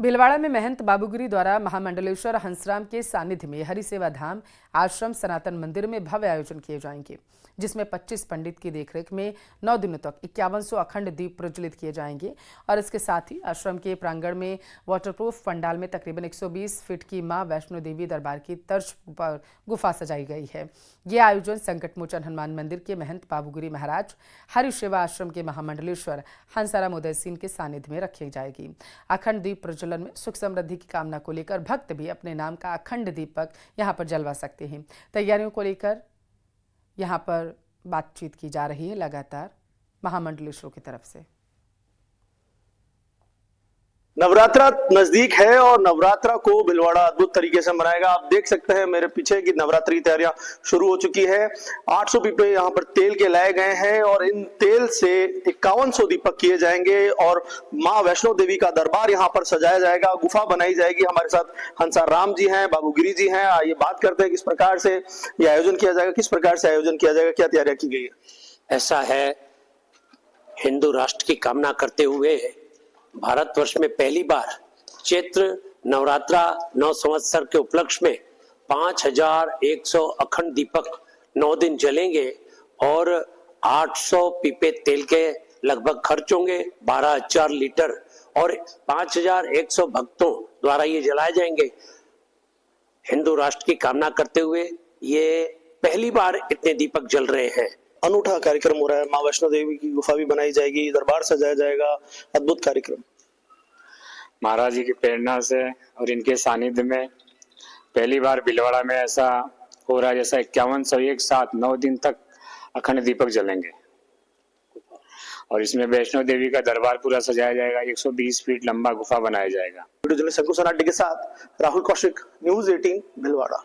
भीलवाड़ा में महंत बाबूगिरी द्वारा महामंडलेश्वर हंसराम के सानिध्य में हरि सेवा धाम आश्रम सनातन मंदिर में भव्य आयोजन किए जाएंगे, जिसमें 25 पंडित की देखरेख में 9 दिनों तक 5100 अखंड दीप प्रज्वलित किए जाएंगे। और इसके साथ ही आश्रम के प्रांगण में वाटरप्रूफ पंडाल में तकरीबन 120 फीट की मां वैष्णो देवी दरबार की तर्ज पर गुफा सजाई गई है। यह आयोजन संकट मोचन हनुमान मंदिर के महंत बाबूगिरी महाराज, हरि सेवा आश्रम के महामंडलेश्वर हंसाराम उदय सिंह के सानिध्य में रखी जाएगी। अखंड दीप प्रज्वलन में सुख समृद्धि की कामना को लेकर भक्त भी अपने नाम का अखंड दीपक यहां पर जलवा सकते हैं। तैयारियों को लेकर यहां पर बातचीत की जा रही है लगातार महामंडलेश्वर की तरफ से। नवरात्रा नजदीक है और नवरात्रा को भीलवाड़ा अद्भुत तरीके से मनाएगा। आप देख सकते हैं मेरे पीछे कि नवरात्रि तैयारियां शुरू हो चुकी है। 800 पीपे यहाँ पर तेल के लाए गए हैं और इन तेल से 5100 दीपक किए जाएंगे और मां वैष्णो देवी का दरबार यहाँ पर सजाया जाएगा, गुफा बनाई जाएगी। हमारे साथ हंसाराम जी हैं, बाबूगिरी जी हैं। आइए बात करते हैं किस प्रकार से ये आयोजन किया जाएगा, किस प्रकार से आयोजन किया जाएगा, क्या तैयारियां की गई है। ऐसा है, हिंदू राष्ट्र की कामना करते हुए भारतवर्ष में पहली बार चैत्र नवरात्रा 9 संवत्सर के उपलक्ष्य में 5100 अखंड दीपक 9 दिन जलेंगे और 800 पीपे तेल के लगभग खर्च होंगे। 12,000 लीटर और 5100 भक्तों द्वारा ये जलाए जाएंगे। हिंदू राष्ट्र की कामना करते हुए ये पहली बार इतने दीपक जल रहे हैं। अनूठा कार्यक्रम हो रहा है। मां वैष्णो देवी की गुफा भी बनाई जाएगी, दरबार सजाया जाएगा, अद्भुत कार्यक्रम। महाराज जी की प्रेरणा से और इनके सानिध्य में पहली बार भीलवाड़ा में ऐसा हो रहा है, जैसा 5100 एक साथ 9 दिन तक अखंड दीपक जलेंगे और इसमें वैष्णो देवी का दरबार पूरा सजाया जाएगा। 120 फीट लंबा गुफा बनाया जाएगा। वीडियो जर्नलिस्ट शंकु सनाटी के साथ राहुल कौशिक, न्यूज़ 18 भीलवाड़ा।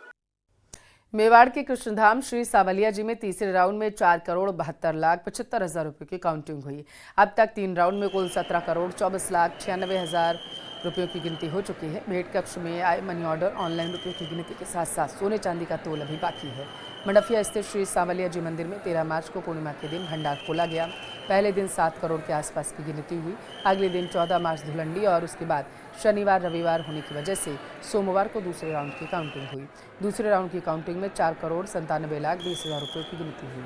मेवाड़ के कृष्णधाम श्री सावलिया जी में तीसरे राउंड में 4,72,75,000 रुपये की काउंटिंग हुई। अब तक 3 राउंड में कुल 17,24,96,000 रुपयों की गिनती हो चुकी है। भेंट कक्ष में आए मनी ऑर्डर, ऑनलाइन रुपयों की गिनती के साथ साथ सोने चांदी का तोल अभी बाकी है। मंडफिया स्थित श्री सावलिया जी मंदिर में 13 मार्च को पूर्णिमा के दिन भंडार खोला गया। पहले दिन 7 करोड़ के आसपास की गिनती हुई। अगले दिन 14 मार्च धुलंडी और उसके बाद शनिवार रविवार होने की वजह से सोमवार को दूसरे राउंड की काउंटिंग हुई। दूसरे राउंड की काउंटिंग में 4,97,20,000 रुपये की गिनती हुई।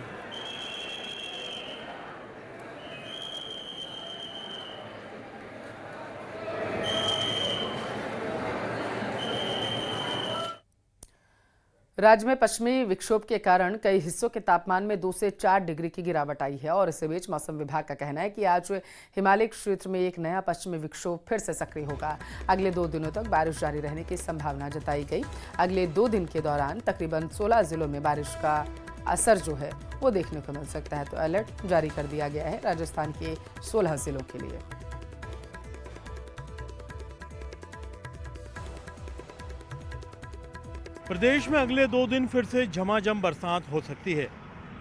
राज्य में पश्चिमी विक्षोभ के कारण कई हिस्सों के तापमान में 2 से 4 डिग्री की गिरावट आई है और इसी बीच मौसम विभाग का कहना है कि आज हिमालय क्षेत्र में एक नया पश्चिमी विक्षोभ फिर से सक्रिय होगा। अगले 2 दिनों तक बारिश जारी रहने की संभावना जताई गई। अगले 2 दिन के दौरान तकरीबन 16 जिलों में बारिश का असर जो है वो देखने को मिल सकता है, तो अलर्ट जारी कर दिया गया है राजस्थान के 16 जिलों के लिए। प्रदेश में अगले 2 दिन फिर से झमाझम बरसात हो सकती है।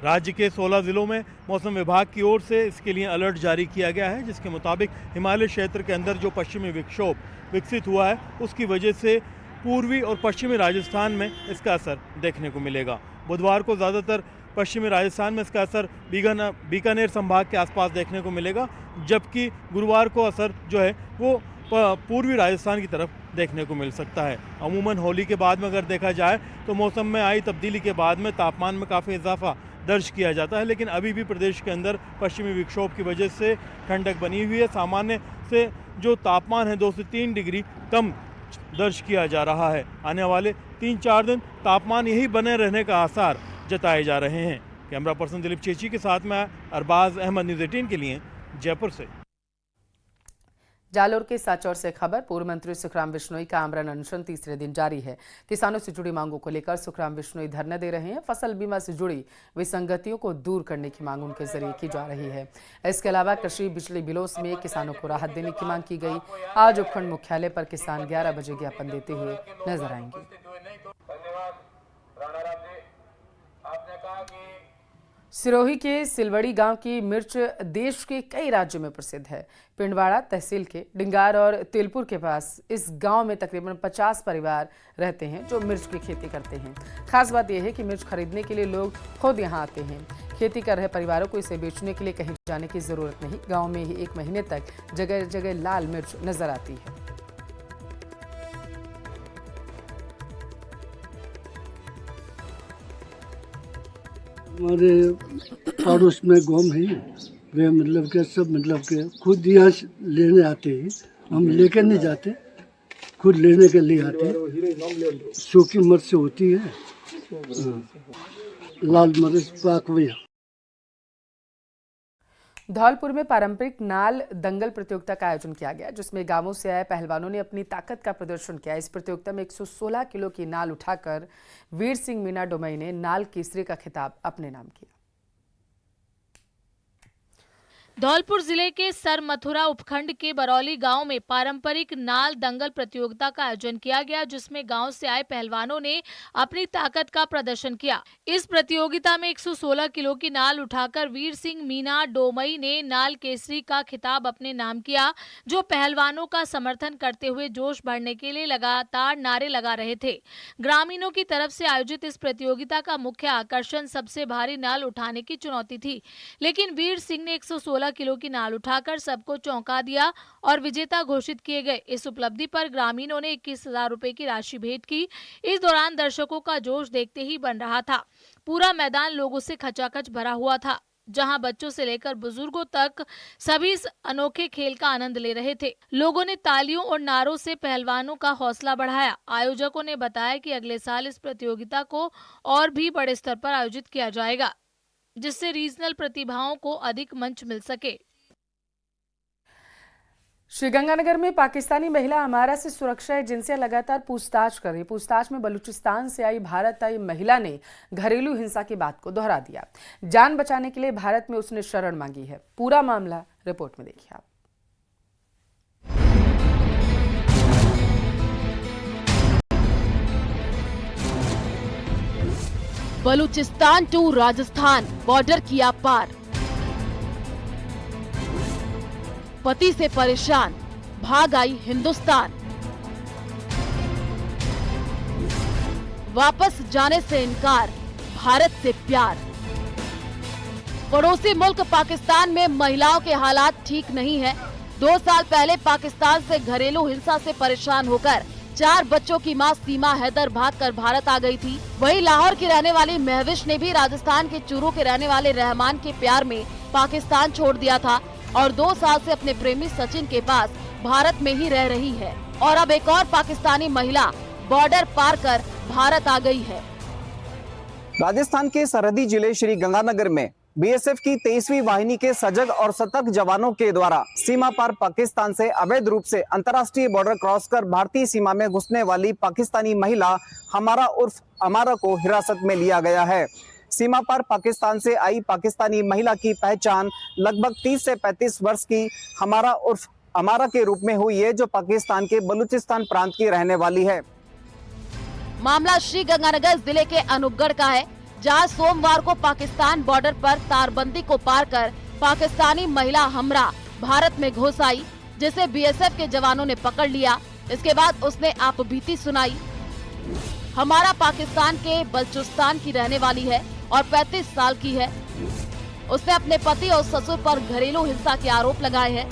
राज्य के 16 जिलों में मौसम विभाग की ओर से इसके लिए अलर्ट जारी किया गया है, जिसके मुताबिक हिमालय क्षेत्र के अंदर जो पश्चिमी विक्षोभ विकसित हुआ है उसकी वजह से पूर्वी और पश्चिमी राजस्थान में इसका असर देखने को मिलेगा। बुधवार को ज़्यादातर पश्चिमी राजस्थान में इसका असर बीकानेर संभाग के आसपास देखने को मिलेगा, जबकि गुरुवार को असर जो है वो पूर्वी राजस्थान की तरफ देखने को मिल सकता है। अमूमन होली के बाद में अगर देखा जाए तो मौसम में आई तब्दीली के बाद में तापमान में काफ़ी इजाफा दर्ज किया जाता है, लेकिन अभी भी प्रदेश के अंदर पश्चिमी विक्षोभ की वजह से ठंडक बनी हुई है। सामान्य से जो तापमान है 2 से 3 डिग्री कम दर्ज किया जा रहा है। आने वाले 3-4 दिन तापमान यही बने रहने का आसार जताए जा रहे हैं। कैमरा पर्सन दिलीप चेची के साथ में अरबाज अहमद, न्यूज़ 18 के लिए जयपुर से। जालोर के साचौर से खबर, पूर्व मंत्री सुखराम बिश्नोई का आमरण अनशन तीसरे दिन जारी है। किसानों से जुड़ी मांगों को लेकर सुखराम बिश्नोई धरना दे रहे हैं। फसल बीमा से जुड़ी विसंगतियों को दूर करने की मांग उनके जरिए की जा रही है। इसके अलावा कृषि बिजली बिलों में किसानों को राहत देने की मांग की गई। आज उपखंड मुख्यालय पर किसान 11 बजे ज्ञापन देते हुए नजर आएंगे। सिरोही के सिलवड़ी गांव की मिर्च देश के कई राज्यों में प्रसिद्ध है। पिंडवाड़ा तहसील के डिंगार और तेलपुर के पास इस गांव में तकरीबन 50 परिवार रहते हैं जो मिर्च की खेती करते हैं। खास बात यह है कि मिर्च खरीदने के लिए लोग खुद यहां आते हैं। खेती कर रहे परिवारों को इसे बेचने के लिए कहीं जाने की जरूरत नहीं। गाँव में ही 1 महीने तक जगह जगह लाल मिर्च नजर आती है। हमारे पड़ोस में गाँव है, वे मतलब के सब मतलब के खुद यहाँ लेने आते हैं, हम लेकर नहीं जाते, खुद लेने के लिए आते हैं। सूखी मिर्च होती है, लाल मिर्च पाकविया। धौलपुर में पारंपरिक नाल दंगल प्रतियोगिता का आयोजन किया गया, जिसमें गांवों से आए पहलवानों ने अपनी ताकत का प्रदर्शन किया। इस प्रतियोगिता में 116 किलो की नाल उठाकर वीर सिंह मीना डोमई ने नाल केसरी का खिताब अपने नाम किया। धौलपुर जिले के सरमथुरा उपखंड के बरौली गांव में पारंपरिक नाल दंगल प्रतियोगिता का आयोजन किया गया, जिसमें गांव से आए पहलवानों ने अपनी ताकत का प्रदर्शन किया। इस प्रतियोगिता में 116 किलो की नाल उठाकर वीर सिंह मीना डोमई ने नाल केसरी का खिताब अपने नाम किया, जो पहलवानों का समर्थन करते हुए जोश बढ़ने के लिए लगातार नारे लगा रहे थे। ग्रामीणों की तरफ से आयोजित इस प्रतियोगिता का मुख्य आकर्षण सबसे भारी नाल उठाने की चुनौती थी, लेकिन वीर सिंह ने 116 किलो की नाल उठाकर सबको चौंका दिया और विजेता घोषित किए गए। इस उपलब्धि पर ग्रामीणों ने 21,000 रुपए की राशि भेंट की। इस दौरान दर्शकों का जोश देखते ही बन रहा था। पूरा मैदान लोगों से खचाखच भरा हुआ था, जहां बच्चों से लेकर बुजुर्गों तक सभी इस अनोखे खेल का आनंद ले रहे थे। लोगों ने तालियों और नारों से पहलवानों का हौसला बढ़ाया। आयोजकों ने बताया कि अगले साल इस प्रतियोगिता को और भी बड़े स्तर पर आयोजित किया जाएगा, जिससे रीजनल प्रतिभाओं को अधिक मंच मिल सके। श्रीगंगानगर में पाकिस्तानी महिला अमारा से सुरक्षा एजेंसियां लगातार पूछताछ कर रही। पूछताछ में बलूचिस्तान से आई भारत आई महिला ने घरेलू हिंसा की बात को दोहरा दिया। जान बचाने के लिए भारत में उसने शरण मांगी है। पूरा मामला रिपोर्ट में देखिए आप। बलूचिस्तान टू राजस्थान बॉर्डर किया पार, पति से परेशान भाग आई हिंदुस्तान, वापस जाने से इनकार, भारत से प्यार। पड़ोसी मुल्क पाकिस्तान में महिलाओं के हालात ठीक नहीं है। 2 साल पहले पाकिस्तान से घरेलू हिंसा से परेशान होकर 4 बच्चों की मां सीमा हैदर भागकर भारत आ गई थी। वहीं लाहौर की रहने वाली महविश ने भी राजस्थान के चूरू के रहने वाले रहमान के प्यार में पाकिस्तान छोड़ दिया था और 2 साल से अपने प्रेमी सचिन के पास भारत में ही रह रही है। और अब एक और पाकिस्तानी महिला बॉर्डर पार कर भारत आ गई है। राजस्थान के सरहदी जिले श्री गंगानगर में बीएसएफ की 23वीं वाहिनी के सजग और सतर्क जवानों के द्वारा सीमा पार पाकिस्तान से अवैध रूप से अंतर्राष्ट्रीय बॉर्डर क्रॉस कर भारतीय सीमा में घुसने वाली पाकिस्तानी महिला हमारा उर्फ अमारा को हिरासत में लिया गया है। सीमा पार पाकिस्तान से आई पाकिस्तानी महिला की पहचान लगभग 30 से 35 वर्ष की हमारा उर्फ अमारा के रूप में हुई है, जो पाकिस्तान के बलूचिस्तान प्रांत की रहने वाली है। मामला श्री गंगानगर जिले के अनूपगढ़ का है, जहां सोमवार को पाकिस्तान बॉर्डर पर तारबंदी को पार कर पाकिस्तानी महिला हमरा भारत में घुस आई, जिसे बीएसएफ के जवानों ने पकड़ लिया। इसके बाद उसने आपबीती सुनाई। हमारा पाकिस्तान के बलूचिस्तान की रहने वाली है और 35 साल की है। उसने अपने पति और ससुर पर घरेलू हिंसा के आरोप लगाए हैं।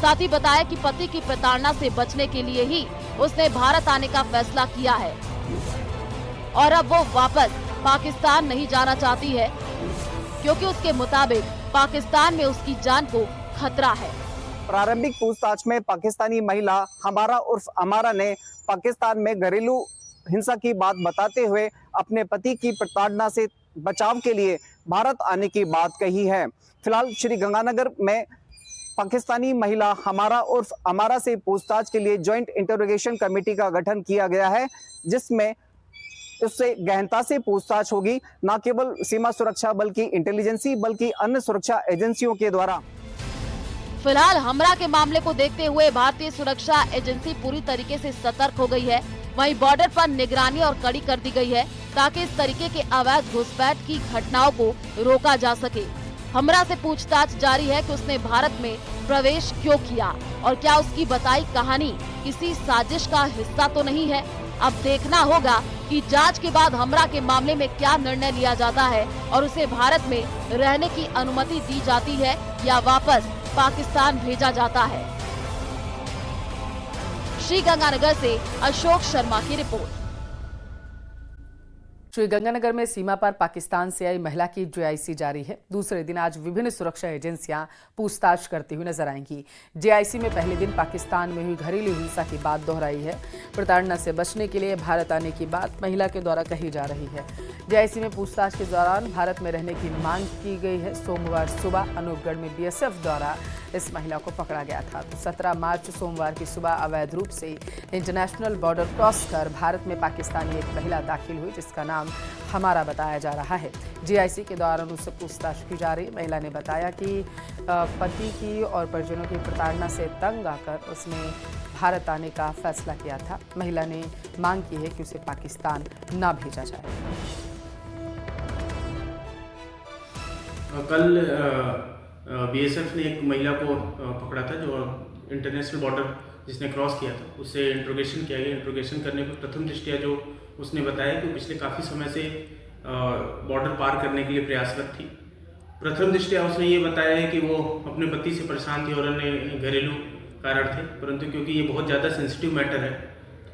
साथ ही बताया कि पति की प्रताड़ना से बचने के लिए ही उसने भारत आने का फैसला किया है और अब वो वापस पाकिस्तान नहीं जाना चाहती है, क्योंकि उसके मुताबिक पाकिस्तान में उसकी जान को खतरा है। प्रारंभिक पूछताछ में पाकिस्तानी महिला हमारा उर्फ अमारा ने पाकिस्तान में घरेलू हिंसा की बात बताते हुए अपने पति की प्रताड़ना से बचाव के लिए भारत आने की बात कही है। फिलहाल श्री गंगानगर में पाकिस्तानी महिला हमारा उर्फ अमारा से पूछताछ के लिए ज्वाइंट इंटरोगेशन कमेटी का गठन किया गया है, जिसमें उससे गहनता से पूछताछ होगी, न केवल सीमा सुरक्षा बल की इंटेलिजेंसी बल्कि अन्य सुरक्षा एजेंसियों के द्वारा। फिलहाल हमरा के मामले को देखते हुए भारतीय सुरक्षा एजेंसी पूरी तरीके से सतर्क हो गई है। वहीं बॉर्डर पर निगरानी और कड़ी कर दी गई है, ताकि इस तरीके के अवैध घुसपैठ की घटनाओं को रोका जा सके। हमरा से पूछताछ जारी है कि उसने भारत में प्रवेश क्यों किया और क्या उसकी बताई कहानी किसी साजिश का हिस्सा तो नहीं है। अब देखना होगा कि जांच के बाद हमरा के मामले में क्या निर्णय लिया जाता है और उसे भारत में रहने की अनुमति दी जाती है या वापस पाकिस्तान भेजा जाता है। श्री गंगानगर से अशोक शर्मा की रिपोर्ट। श्रीगंगानगर में सीमा पर पाकिस्तान से आई महिला की जेआईसी जारी है। दूसरे दिन आज विभिन्न सुरक्षा एजेंसियां पूछताछ करती हुई नजर आएंगी। जेआईसी में पहले दिन पाकिस्तान में हुई घरेलू हिंसा की बात दोहराई है। प्रताड़ना से बचने के लिए भारत आने की बात महिला के द्वारा कही जा रही है। जेआईसी में पूछताछ के दौरान भारत में रहने की मांग की गई है। सोमवार सुबह अनूपगढ़ में बीएसएफ द्वारा इस महिला को पकड़ा गया था। 17 मार्च सोमवार की सुबह अवैध रूप से इंटरनेशनल बॉर्डर क्रॉस कर भारत में पाकिस्तानी एक महिला दाखिल हुई, जिसका नाम हमारा बताया जा रहा है। जेआईसी के दौरान उससे पूछताछ की जा रही। महिला ने बताया कि पति की और परिजनों की प्रताड़ना से तंग आकर उसने भारत आने का फैसला किया था। महिला ने मांग की है कि उसे पाकिस्तान ना भेजा जाए। कल बीएसएफ ने एक महिला को पकड़ा था जो इंटरनेशनल बॉर्डर जिसने क्रॉस किया था, उससे इंट्रोगेशन किया गया। इंट्रोगेशन करने पर प्रथम दृष्टया जो उसने बताया कि पिछले काफ़ी समय से बॉर्डर पार करने के लिए प्रयासरत थी। प्रथम दृष्टया उसने ये बताया है कि वो अपने पति से परेशान थी और अन्य घरेलू कारण थे, परंतु क्योंकि ये बहुत ज़्यादा सेंसिटिव मैटर है,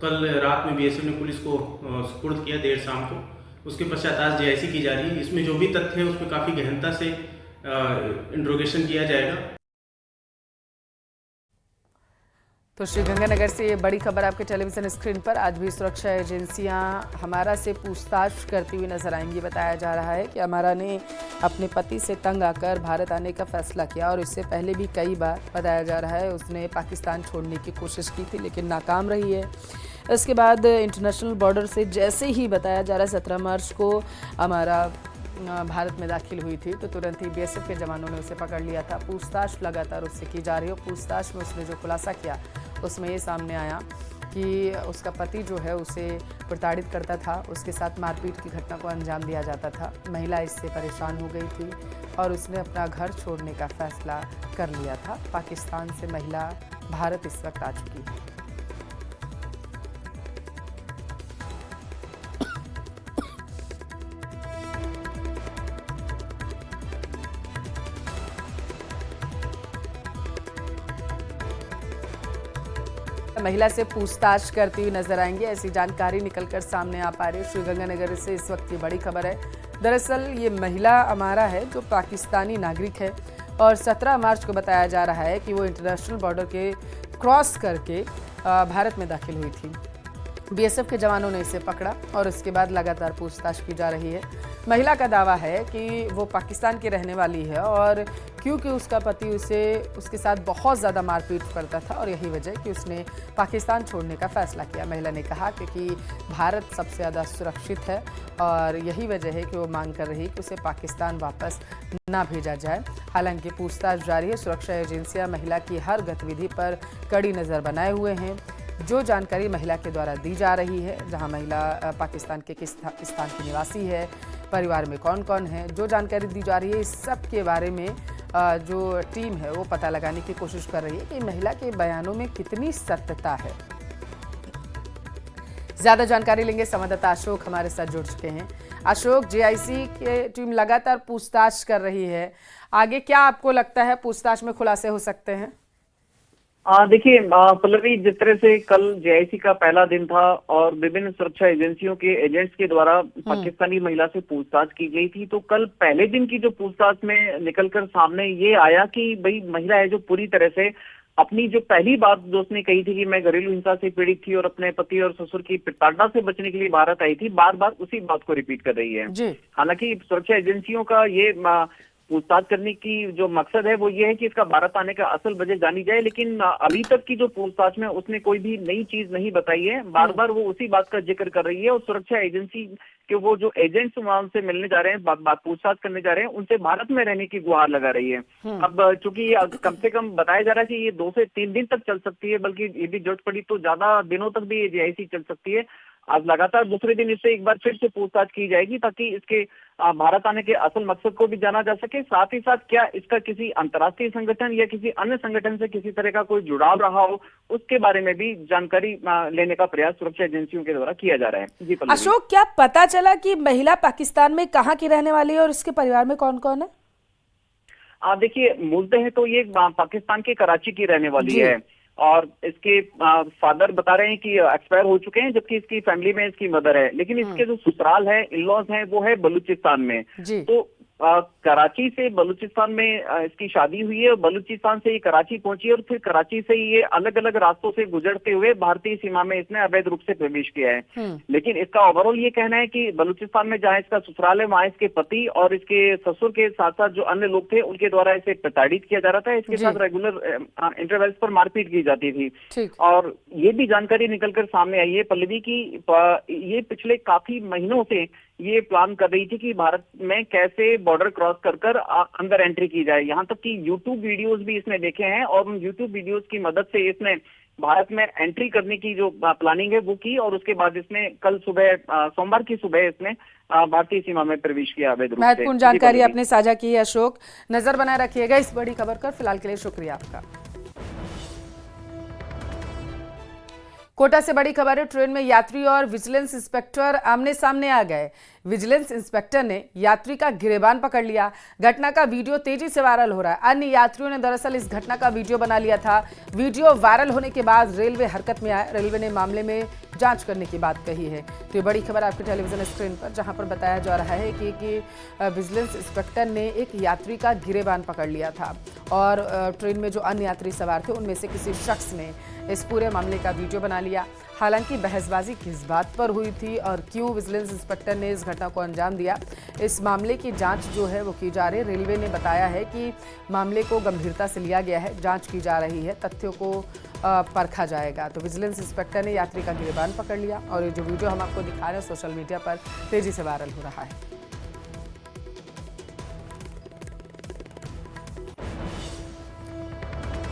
कल रात में बीएसएफ ने पुलिस को सुपुर्द किया देर शाम को। उसके पश्चात आज जेआईसी की जा रही है। इसमें जो भी तथ्य है उसमें काफ़ी गहनता से इंट्रोगेशन किया जाएगा। तो श्रीगंगानगर से ये बड़ी खबर आपके टेलीविजन स्क्रीन पर। आज भी सुरक्षा एजेंसियां हमारा से पूछताछ करती हुई नजर आएंगी। बताया जा रहा है कि हमारा ने अपने पति से तंग आकर भारत आने का फैसला किया और इससे पहले भी कई बार बताया जा रहा है उसने पाकिस्तान छोड़ने की कोशिश की थी, लेकिन नाकाम रही है। इसके बाद इंटरनेशनल बॉर्डर से जैसे ही बताया जा रहा है 17 मार्च को हमारा भारत में दाखिल हुई थी, तो तुरंत ही बीएसएफ के जवानों ने उसे पकड़ लिया था। पूछताछ लगातार उससे की जा रही है। पूछताछ में उसने जो खुलासा किया उसमें ये सामने आया कि उसका पति जो है उसे प्रताड़ित करता था, उसके साथ मारपीट की घटना को अंजाम दिया जाता था। महिला इससे परेशान हो गई थी और उसने अपना घर छोड़ने का फैसला कर लिया था। पाकिस्तान से महिला भारत इस वक्त आ चुकी है। महिला से पूछताछ करती हुई नजर आएंगे, ऐसी जानकारी निकलकर सामने आ पा रही है। श्रीगंगानगर से इस वक्त की बड़ी खबर है। दरअसल ये महिला अमारा है जो पाकिस्तानी नागरिक है और 17 मार्च को बताया जा रहा है कि वो इंटरनेशनल बॉर्डर के क्रॉस करके भारत में दाखिल हुई थी। बीएसएफ के जवानों ने इसे पकड़ा और उसके बाद लगातार पूछताछ की जा रही है। महिला का दावा है कि वो पाकिस्तान की रहने वाली है और क्योंकि उसका पति उसके साथ बहुत ज़्यादा मारपीट करता था और यही वजह कि उसने पाकिस्तान छोड़ने का फैसला किया। महिला ने कहा क्योंकि भारत सबसे ज़्यादा सुरक्षित है और यही वजह है कि वो मांग कर रही कि उसे पाकिस्तान वापस ना भेजा जाए। हालांकि पूछताछ जारी है। सुरक्षा एजेंसियां महिला की हर गतिविधि पर कड़ी नज़र बनाए हुए हैं। जो जानकारी महिला के द्वारा दी जा रही है, जहां महिला पाकिस्तान के किस स्थान की निवासी है, परिवार में कौन कौन है, जो जानकारी दी जा रही है, इस सब के बारे में जो टीम है वो पता लगाने की कोशिश कर रही है कि महिला के बयानों में कितनी सत्यता है। ज्यादा जानकारी लेंगे, संवाददाता अशोक हमारे साथ जुड़ चुके हैं। अशोक, जेआईसी की टीम लगातार पूछताछ कर रही है, आगे क्या आपको लगता है पूछताछ में खुलासे हो सकते हैं? देखिए पल्लवी, जिस तरह से कल जेआईसी का पहला दिन था और विभिन्न सुरक्षा एजेंसियों के एजेंट्स के द्वारा पाकिस्तानी महिला से पूछताछ की गई थी, तो कल पहले दिन की जो पूछताछ में निकलकर सामने ये आया कि भाई महिला है जो पूरी तरह से अपनी जो पहली बात जो उसने कही थी कि मैं घरेलू हिंसा से पीड़ित थी और अपने पति और ससुर की प्रताड़ना से बचने के लिए भारत आई थी, बार बार उसी बात को रिपीट कर रही है। हालांकि सुरक्षा एजेंसियों का ये पूछताछ करने की जो मकसद है वो ये है कि इसका भारत आने का असल वजह जानी जाए, लेकिन अभी तक की जो पूछताछ में उसने कोई भी नई चीज नहीं बताई है। बार बार वो उसी बात का जिक्र कर रही है और सुरक्षा एजेंसी के वो जो एजेंट्स वहां से मिलने जा रहे हैं, बात पूछताछ करने जा रहे हैं, उनसे भारत में रहने की गुहार लगा रही है। अब चूंकि कम से कम बताया जा रहा है कि ये 2 से 3 दिन तक चल सकती है, बल्कि ये भी जरूरत पड़ी तो ज्यादा दिनों तक भी ये जेआईसी चल सकती है। आज लगातार दूसरे दिन इससे एक बार फिर से पूछताछ की जाएगी ताकि इसके भारत आने के असल मकसद को भी जाना जा सके। साथ ही साथ क्या इसका किसी अंतर्राष्ट्रीय संगठन या किसी अन्य संगठन से किसी तरह का कोई जुड़ाव रहा हो, उसके बारे में भी जानकारी लेने का प्रयास सुरक्षा एजेंसियों के द्वारा किया जा रहा है। जी अशोक, क्या पता चला कि महिला पाकिस्तान में कहाँ की रहने वाली है और इसके परिवार में कौन कौन है? देखिए, मूलतः तो ये पाकिस्तान के कराची की रहने वाली है और इसके फादर बता रहे हैं कि एक्सपायर हो चुके हैं, जबकि इसकी फैमिली में इसकी मदर है। लेकिन इसके जो ससुराल है, इन लॉज हैं, वो है बलूचिस्तान में। तो कराची से बलूचिस्तान में इसकी शादी हुई है, बलूचिस्तान से ये कराची पहुंची और फिर कराची से ये अलग अलग रास्तों से गुजरते हुए भारतीय सीमा में इसने अवैध रूप से प्रवेश किया है। लेकिन इसका ओवरऑल ये कहना है कि बलूचिस्तान में जहां इसका ससुराल है, वहां इसके पति और इसके ससुर के साथ साथ जो अन्य लोग थे, उनके द्वारा इसे प्रताड़ित किया जा रहा था। इसके साथ रेगुलर इंटरवल्स पर मारपीट की जाती थी। और ये भी जानकारी निकलकर सामने आई है पल्लवी की ये पिछले काफी महीनों से ये प्लान कर रही थी कि भारत में कैसे बॉर्डर क्रॉस कर अंदर एंट्री की जाए। यहाँ तक कि यूट्यूब वीडियोस भी इसने देखे हैं और उन यूट्यूब वीडियोस की मदद से इसने भारत में एंट्री करने की जो प्लानिंग है वो की। और उसके बाद इसने कल सुबह, सोमवार की सुबह इसने भारतीय सीमा में प्रवेश किया अवैध रूप से। महत्वपूर्ण जानकारी आपने साझा की है अशोक। नजर बनाए रखिएगा इस बड़ी खबर पर। फिलहाल के लिए शुक्रिया आपका। कोटा से बड़ी खबर है। ट्रेन में यात्री और विजिलेंस इंस्पेक्टर आमने सामने आ गए। विजिलेंस इंस्पेक्टर ने यात्री का गिरेबान पकड़ लिया। घटना का वीडियो तेजी से वायरल हो रहा है। अन्य यात्रियों ने दरअसल इस घटना का वीडियो बना लिया था। वीडियो वायरल होने के बाद रेलवे हरकत में आया। रेलवे ने मामले में जांच करने की बात कही है। तो ये बड़ी खबर आपके टेलीविजन स्क्रीन पर, जहां पर बताया जा रहा है कि विजिलेंस इंस्पेक्टर ने एक यात्री का गिरेबान पकड़ लिया था और ट्रेन में जो अन्य यात्री सवार थे उनमें से किसी शख्स ने इस पूरे मामले का वीडियो बना लिया। हालांकि बहसबाजी किस बात पर हुई थी और क्यों विजिलेंस इंस्पेक्टर ने इस घटना को अंजाम दिया, इस मामले की जांच जो है वो की जा रही है। रेलवे ने बताया है कि मामले को गंभीरता से लिया गया है, जांच की जा रही है, तथ्यों को परखा जाएगा। तो विजिलेंस इंस्पेक्टर ने यात्री का गिरेबान पकड़ लिया और ये जो वीडियो हम आपको दिखा रहे हैं सोशल मीडिया पर तेजी से वायरल हो रहा है।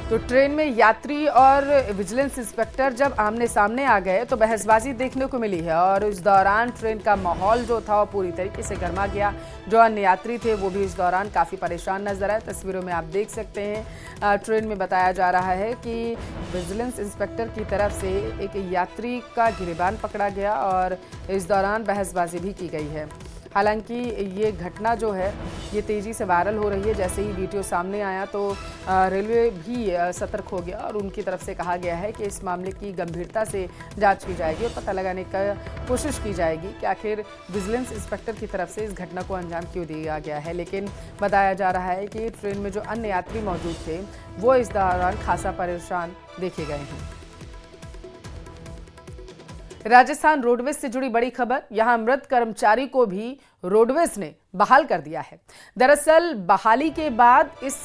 तो ट्रेन में यात्री और विजिलेंस इंस्पेक्टर जब आमने सामने आ गए तो बहसबाजी देखने को मिली है और इस दौरान ट्रेन का माहौल जो था वो पूरी तरीके से गर्मा गया। जो अन्य यात्री थे वो भी इस दौरान काफ़ी परेशान नजर आए। तस्वीरों में आप देख सकते हैं ट्रेन में बताया जा रहा है कि विजिलेंस इंस्पेक्टर की तरफ से एक यात्री का गिरेबान पकड़ा गया और इस दौरान बहसबाजी भी की गई है। हालांकि ये घटना जो है ये तेज़ी से वायरल हो रही है। जैसे ही वीडियो सामने आया तो रेलवे भी सतर्क हो गया और उनकी तरफ से कहा गया है कि इस मामले की गंभीरता से जांच की जाएगी और पता लगाने का कोशिश की जाएगी कि आखिर विजिलेंस इंस्पेक्टर की तरफ से इस घटना को अंजाम क्यों दिया गया है। लेकिन बताया जा रहा है कि ट्रेन में जो अन्य यात्री मौजूद थे वो इस दौरान खासा परेशान देखे गए हैं। राजस्थान रोडवेज से जुड़ी बड़ी खबर। यहां मृत कर्मचारी को भी रोडवेज ने बहाल कर दिया है। दरअसल बहाली के बाद इस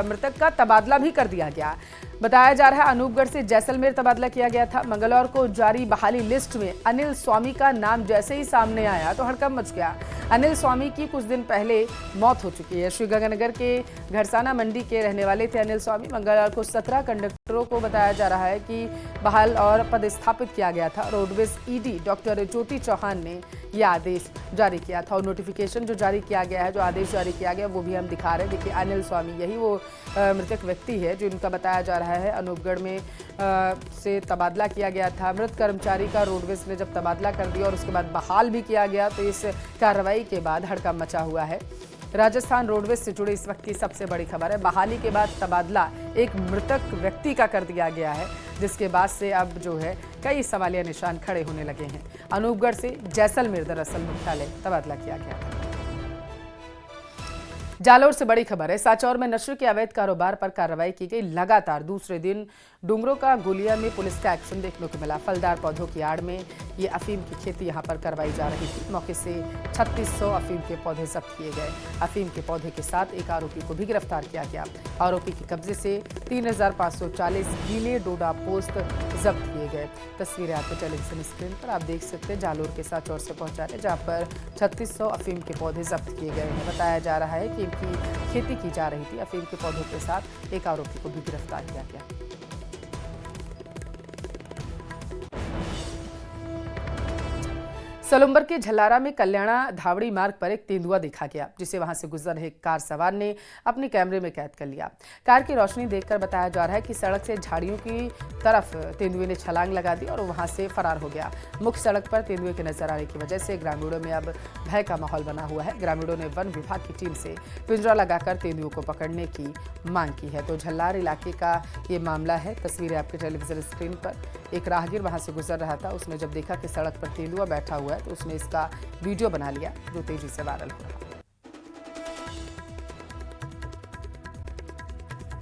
मृतक का तबादला भी कर दिया गया। बताया जा रहा है अनूपगढ़ से जैसलमेर तबादला किया गया था। मंगलवार को जारी बहाली लिस्ट में अनिल स्वामी का नाम जैसे ही सामने आया तो हड़कंप मच गया। अनिल स्वामी की कुछ दिन पहले मौत हो चुकी है। श्रीगंगानगर के घरसाना मंडी के रहने वाले थे अनिल स्वामी। मंगलवार को 17 कंडक्टरों को बताया जा रहा है कि बहाल और पदस्थापित किया गया था। रोडवेज ईडी डॉक्टर ज्योति चौहान ने यह आदेश जारी किया था और नोटिफिकेशन जो जारी किया गया है, जो आदेश जारी किया गया वो भी हम दिखा रहे हैं। देखिए अनिल स्वामी यही वो मृतक व्यक्ति है जो इनका बताया जा रहा है अनूपगढ़ में से तबादला किया गया था। मृत कर्मचारी का रोडवेज ने जब तबादला कर दिया और उसके बाद बहाल भी किया गया तो इस कार्रवाई के बाद हड़कंप मचा हुआ है। राजस्थान रोडवेज से जुड़ी इस वक्त की सबसे बड़ी खबर है। बहाली के बाद तबादला एक मृतक व्यक्ति का कर दिया गया है, जिसके बाद से अब जो है कई सवालिया निशान खड़े होने लगे हैं। अनूपगढ़ से जैसलमेर दरअसल मुख्यालय तबादला किया गया था। जालौर से बड़ी खबर है। सांचौर में नशे के अवैध कारोबार पर कार्रवाई की गई। लगातार दूसरे दिन डूंगरों का गोलिया में पुलिस का एक्शन देखने को मिला। फलदार पौधों की आड़ में ये अफीम की खेती यहां पर करवाई जा रही थी। मौके से 3600 अफीम के पौधे जब्त किए गए। अफीम के पौधे के साथ एक आरोपी को भी गिरफ्तार किया गया। आरोपी के कब्जे से 3540 गीले डोडा पोस्त जब्त किए गए। तस्वीरें आपके टेलीविजन स्क्रीन पर आप देख सकते हैं। जालोर के सांचौर से पहुंचा रहे, जहां पर 3600 अफीम के पौधे जब्त किए गए हैं। बताया जा रहा है कि इनकी खेती की जा रही थी। अफीम के पौधों के साथ एक आरोपी को भी गिरफ्तार किया गया। सलुम्बर के झल्लारा में कल्याणा धावड़ी मार्ग पर एक तेंदुआ देखा गया, जिसे वहां से गुजर रहे कार सवार ने अपने कैमरे में कैद कर लिया। कार की रोशनी देखकर बताया जा रहा है कि सड़क से झाड़ियों की तरफ तेंदुए ने छलांग लगा दी और वहां से फरार हो गया। मुख्य सड़क पर तेंदुए के नजर आने की वजह से ग्रामीणों में अब भय का माहौल बना हुआ है। ग्रामीणों ने वन विभाग की टीम से पिंजरा लगाकर तेंदुओं को पकड़ने की मांग की है। तो झल्लार इलाके का ये मामला है। तस्वीरें आपके टेलीविजन स्क्रीन पर। एक राहगीर वहां से गुजर रहा था, उसने जब देखा कि सड़क पर तेंदुआ बैठा हुआ है तो उसने इसका वीडियो बना लिया, जो तेजी से वायरल हो रहा है।